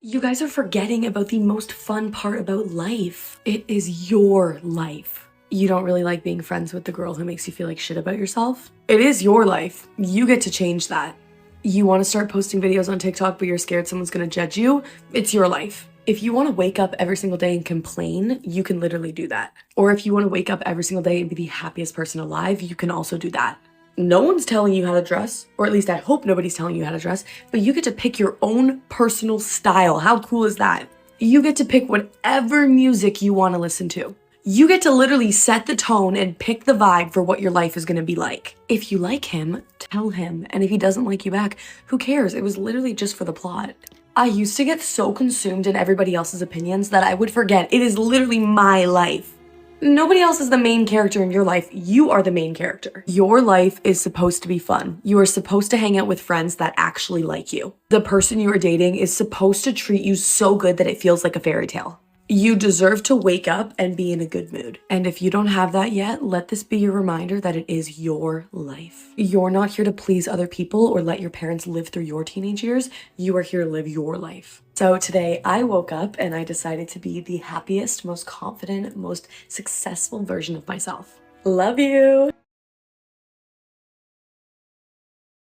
You guys are forgetting about the most fun part about life. It is your life. You don't really like being friends with the girl who makes you feel like shit about yourself? It is your life. You get to change that. You want to start posting videos on TikTok, but you're scared someone's gonna judge you? It's your life. If you want to wake up every single day and complain, you can literally do that. Or if you want to wake up every single day and be the happiest person alive, you can also do that. No one's telling you how to dress, or at least I hope nobody's telling you how to dress, but you get to pick your own personal style. How cool is that? You get to pick whatever music you want to listen to. You get to literally set the tone and pick the vibe for what your life is going to be like. If you like him, tell him. And if he doesn't like you back, who cares? It was literally just for the plot. I used to get so consumed in everybody else's opinions that I would forget it is literally my life. Nobody else is the main character in your life. You are the main character. Your life is supposed to be fun. You are supposed to hang out with friends that actually like you. The person you are dating is supposed to treat you so good that it feels like a fairy tale. You deserve to wake up and be in a good mood. And if you don't have that yet, let this be your reminder that it is your life. You're not here to please other people or let your parents live through your teenage years. You are here to live your life. So today I woke up and I decided to be the happiest, most confident, most successful version of myself. Love you.